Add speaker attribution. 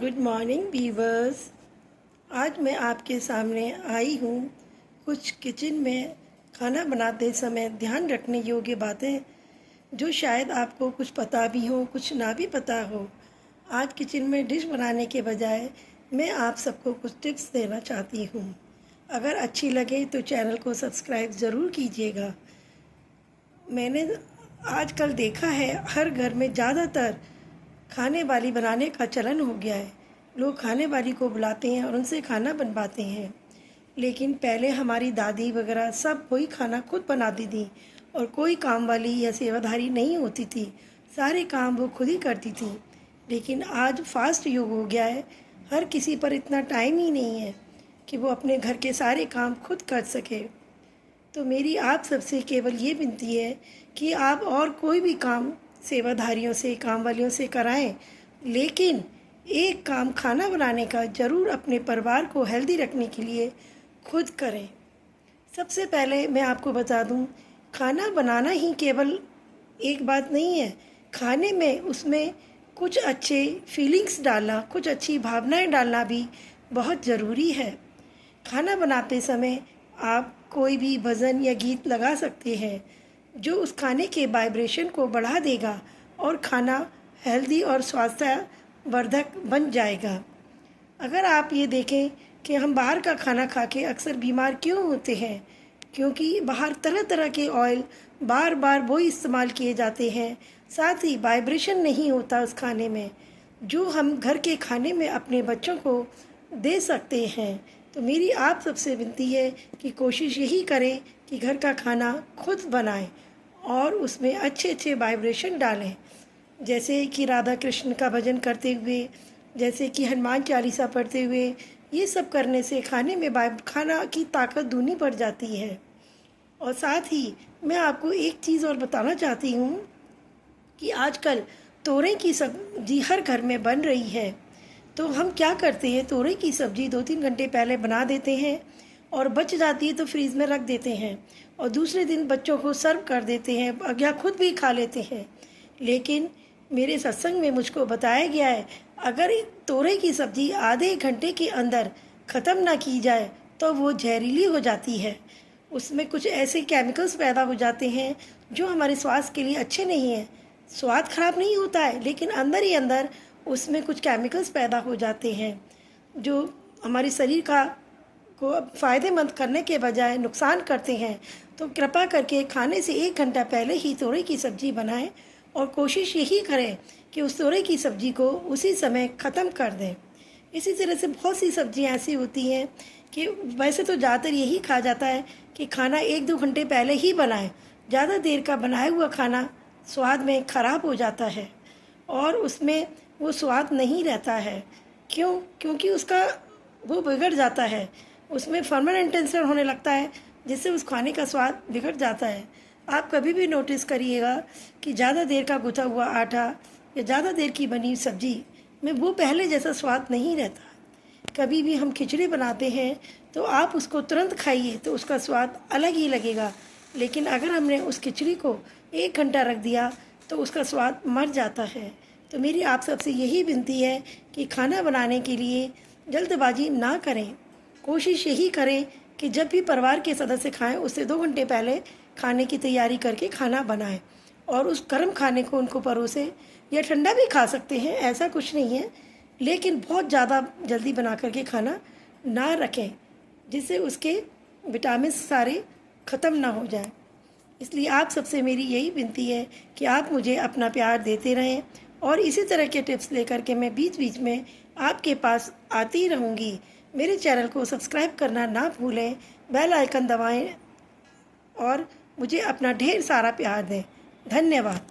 Speaker 1: Good morning viewers. आज मैं आपके सामने आई हूँ कुछ किचन में खाना बनाते समय ध्यान रखने योग्य बातें जो शायद आपको कुछ पता भी हो कुछ ना भी पता हो। आज किचन में डिश बनाने के बजाय मैं आप सबको कुछ टिप्स देना चाहती हूँ। अगर अच्छी लगे तो चैनल को सब्सक्राइब ज़रूर कीजिएगा। मैंने आजकल देखा है हर घर में ज़्यादातर खाने वाली बनाने का चलन हो गया है। लोग खाने वाली को बुलाते हैं और उनसे खाना बनवाते हैं। लेकिन पहले हमारी दादी वगैरह सब कोई खाना खुद बनाती थी और कोई काम वाली या सेवाधारी नहीं होती थी। सारे काम वो खुद ही करती थी। लेकिन आज फास्ट युग हो गया है, हर किसी पर इतना टाइम ही नहीं है कि वो अपने घर के सारे काम खुद कर सके। तो मेरी आप सबसे केवल ये विनती है कि आप और कोई भी काम सेवाधारियों से काम वालियों से कराएं, लेकिन एक काम खाना बनाने का ज़रूर अपने परिवार को हेल्दी रखने के लिए खुद करें। सबसे पहले मैं आपको बता दूं, खाना बनाना ही केवल एक बात नहीं है। खाने में उसमें कुछ अच्छे फीलिंग्स डालना, कुछ अच्छी भावनाएं डालना भी बहुत ज़रूरी है। खाना बनाते समय आप कोई भी भजन या गीत लगा सकते हैं जो उस खाने के वाइब्रेशन को बढ़ा देगा और खाना हेल्दी और स्वास्थ्यवर्धक बन जाएगा। अगर आप ये देखें कि हम बाहर का खाना खा के अक्सर बीमार क्यों होते हैं, क्योंकि बाहर तरह तरह के ऑयल बार बार वो इस्तेमाल किए जाते हैं, साथ ही वाइब्रेशन नहीं होता उस खाने में जो हम घर के खाने में अपने बच्चों को दे सकते हैं। तो मेरी आप सबसे विनती है कि कोशिश यही करें कि घर का खाना खुद बनाएं और उसमें अच्छे अच्छे वाइब्रेशन डालें, जैसे कि राधा कृष्ण का भजन करते हुए, जैसे कि हनुमान चालीसा पढ़ते हुए। ये सब करने से खाने में खाना की ताकत दूनी बढ़ जाती है। और साथ ही मैं आपको एक चीज़ और बताना चाहती हूँ कि आजकल तोरई की सब्जी हर घर में बन रही है। तो हम क्या करते हैं, तोरई की सब्ज़ी 2-3 घंटे पहले बना देते हैं और बच जाती है तो फ्रीज़ में रख देते हैं और दूसरे दिन बच्चों को सर्व कर देते हैं या खुद भी खा लेते हैं। लेकिन मेरे सत्संग में मुझको बताया गया है, अगर तोरई की सब्ज़ी आधे घंटे के अंदर ख़त्म ना की जाए तो वो जहरीली हो जाती है। उसमें कुछ ऐसे केमिकल्स पैदा हो जाते हैं जो हमारे स्वास्थ्य के लिए अच्छे नहीं हैं। स्वाद खराब नहीं होता है, लेकिन अंदर ही अंदर उसमें कुछ केमिकल्स पैदा हो जाते हैं जो हमारे शरीर को फ़ायदेमंद करने के बजाय नुकसान करते हैं। तो कृपा करके खाने से 1 घंटा पहले ही तोरई की सब्ज़ी बनाएं और कोशिश यही करें कि उस तोरई की सब्ज़ी को उसी समय ख़त्म कर दें। इसी तरह से बहुत सी सब्ज़ियाँ ऐसी होती हैं कि वैसे तो ज़्यादातर यही कहा जाता है कि खाना 1-2 घंटे पहले ही बनाएं। ज़्यादा देर का बनाया हुआ खाना स्वाद में ख़राब हो जाता है और उसमें वो स्वाद नहीं रहता है। क्योंकि उसका वो बिगड़ जाता है, उसमें फर्मेंटेशन होने लगता है जिससे उस खाने का स्वाद बिगड़ जाता है। आप कभी भी नोटिस करिएगा कि ज़्यादा देर का गुथा हुआ आटा या ज़्यादा देर की बनी सब्ज़ी में वो पहले जैसा स्वाद नहीं रहता। कभी भी हम खिचड़ी बनाते हैं तो आप उसको तुरंत खाइए तो उसका स्वाद अलग ही लगेगा, लेकिन अगर हमने उस खिचड़ी को 1 घंटा रख दिया तो उसका स्वाद मर जाता है। तो मेरी आप सबसे यही विनती है कि खाना बनाने के लिए जल्दबाजी ना करें। कोशिश यही करें कि जब भी परिवार के सदस्य खाएं उससे 2 घंटे पहले खाने की तैयारी करके खाना बनाएं और उस गर्म खाने को उनको परोसें, या ठंडा भी खा सकते हैं, ऐसा कुछ नहीं है, लेकिन बहुत ज़्यादा जल्दी बना करके खाना ना रखें जिससे उसके विटामिन सारे ख़त्म ना हो जाए। इसलिए आप सबसे मेरी यही विनती है कि आप मुझे अपना प्यार देते रहें और इसी तरह के टिप्स लेकर के मैं बीच बीच में आपके पास आती रहूँगी। मेरे चैनल को सब्सक्राइब करना ना भूलें, बेल आइकन दबाएं और मुझे अपना ढेर सारा प्यार दें। धन्यवाद।